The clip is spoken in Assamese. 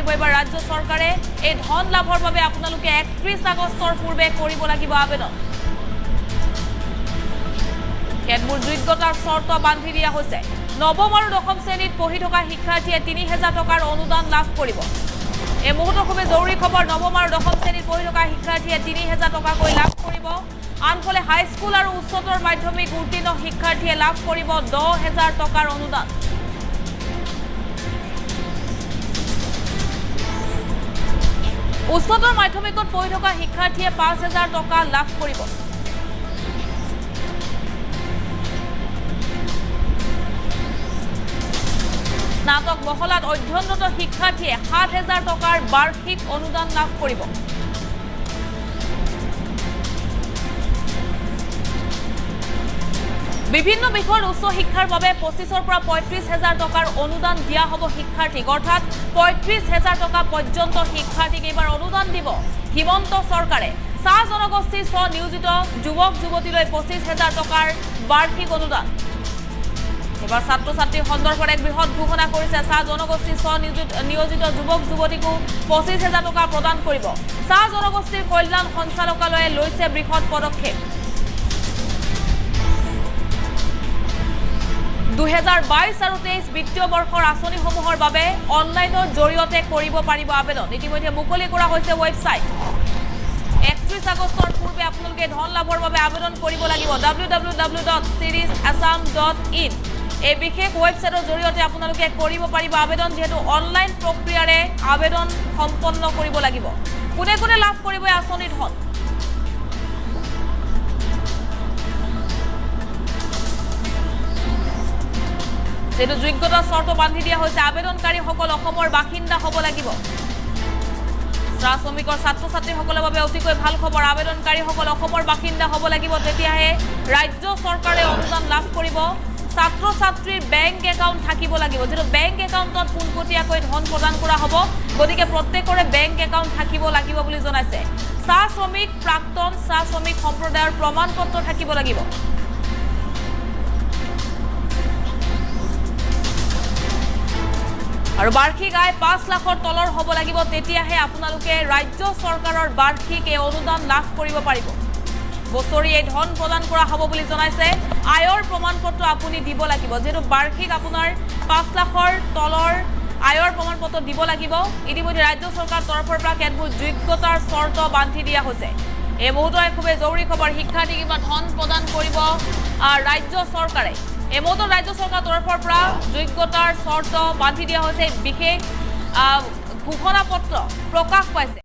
কৰিব এবাৰ ৰাজ্য চৰকাৰে এই ধন লাভৰ বাবে আপোনালোকে 31 আগষ্টৰ পূৰ্বে কৰিব লাগিব আবেদন কেতবোৰ যোগ্যতাৰ শৰ্ত বান্ধি দিয়া হৈছে নৱম আৰু দশম শ্ৰেণীত পঢ়ি থকা শিক্ষাৰ্থীয়ে 3000 টকাৰ অনুদান লাভ কৰিব এই মুহূৰ্তৰ খুব জৰুৰী খবৰ নৱম আৰু দশম শ্ৰেণীত পঢ়ি থকা শিক্ষাৰ্থীয়ে 3000 টকাকৈ লাভ কৰিব আনফালে হাইস্কুল আৰু উচ্চতৰ মাধ্যমিক উত্তীৰ্ণ শিক্ষাৰ্থীয়ে লাভ কৰিব 10000 টকাৰ অনুদান উচ্চতৰ মাধ্যমিকত পঢ়ি থকা শিক্ষাৰ্থীয়ে 5000 টকা লাভ কৰিব স্নাতক মহলাত অধ্যয়নৰত শিক্ষাৰ্থীয়ে 7000 টকাৰ বাৰ্ষিক অনুদান লাভ কৰিব বিভিন্ন বিষয়ৰ উচ্চ শিক্ষাৰ বাবে 25ৰ পৰা 35000 টকাৰ অনুদান দিয়া হ'ব শিক্ষাৰ্থীক অৰ্থাৎ 35000 টকা পৰ্যন্ত শিক্ষাৰ্থীক এবাৰ অনুদান দিব হিমন্ত চৰকাৰে চাহ জনগোষ্ঠীৰ স্বনিয়োজিত যুৱক যুৱতীলৈ 25000 টকাৰ বাৰ্ষিক অনুদান এবাৰ ছাত্ৰ ছাত্ৰীৰ সন্দৰ্ভত এক বৃহৎ ঘোষণা কৰিছে চাহ জনগোষ্ঠীৰ স্বনিয়োজিত যুৱক যুৱতীক 25000 টকা প্ৰদান কৰিব চাহ জনগোষ্ঠীৰ কল্যাণ সঞ্চালকালয়ে লৈছে বৃহৎ পদক্ষেপ 2022 আৰু 23 বিত্তীয় বৰ্ষৰ আঁচনিসমূহৰ বাবে অনলাইনৰ জৰিয়তে কৰিব পাৰিব আবেদন ইতিমধ্যে মুকলি কৰা হৈছে ৱেবছাইট 31 আগষ্টৰ পূৰ্বে আপোনালোকে ধন লাভৰ বাবে আবেদন কৰিব লাগিব www.sirisassam.in এই বিশেষ ৱেবছাইটৰ জৰিয়তে আপোনালোকে কৰিব পাৰিব আবেদন যেহেতু অনলাইন প্ৰক্ৰিয়াৰে আবেদন সম্পন্ন কৰিব লাগিব কোনে কোনে লাভ কৰিব এই আঁচনি ধন যেটো যোগ্যতা শৰ্ত বান্ধি দিয়া হৈছে আবেদনকাৰীসকল অসমৰ বাসিন্দা হ'ব লাগিব চাহ শ্ৰমিকৰ ছাত্ৰ ছাত্ৰীসকলৰ বাবে অতিকৈ ভাল খবৰ আবেদনকাৰীসকল অসমৰ বাসিন্দা হ'ব লাগিব তেতিয়াহে ৰাজ্য চৰকাৰে অনুদান লাভ কৰিব ছাত্ৰ ছাত্ৰীৰ বেংক একাউণ্ট থাকিব লাগিব যেটো বেংক একাউণ্টত পোনপটীয়াকৈ ধন প্ৰদান কৰা হ'ব গতিকে প্ৰত্যেকৰে বেংক একাউণ্ট থাকিব লাগিব বুলি জনাইছে চাহ শ্ৰমিক প্ৰাক্তন চাহ শ্ৰমিক সম্প্ৰদায়ৰ প্ৰমাণপত্ৰ থাকিব লাগিব আৰু বাৰ্ষিক আয় 5 লাখৰ তলৰ হ'ব লাগিব তেতিয়াহে আপোনালোকে ৰাজ্য চৰকাৰৰ বাৰ্ষিক এই অনুদান লাভ কৰিব পাৰিব বছৰি এই ধন প্ৰদান কৰা হ'ব বুলি জনাইছে আয়ৰ প্ৰমাণপত্ৰ আপুনি দিব লাগিব যেটো বাৰ্ষিক আপোনাৰ 5 লাখৰ তলৰ আয়ৰ প্ৰমাণপত্ৰ দিব লাগিব ইতিমধ্যে ৰাজ্য চৰকাৰৰ তৰফৰ পৰা কেতবোৰ যোগ্যতাৰ শৰ্ত বান্ধি দিয়া হৈছে এই মুহূৰ্তৰ খুব জৰুৰী খবৰ শিক্ষাৰ্থীক কিবা ধন প্ৰদান কৰিব ৰাজ্য চৰকাৰে এমতো ৰাজ্য চৰকাৰৰ তৰফৰ পৰা যোগ্যতাৰ শৰ্ত বান্ধি দিয়া হৈছে বিশেষ ঘোষণাপত্ৰ প্ৰকাশ পাইছে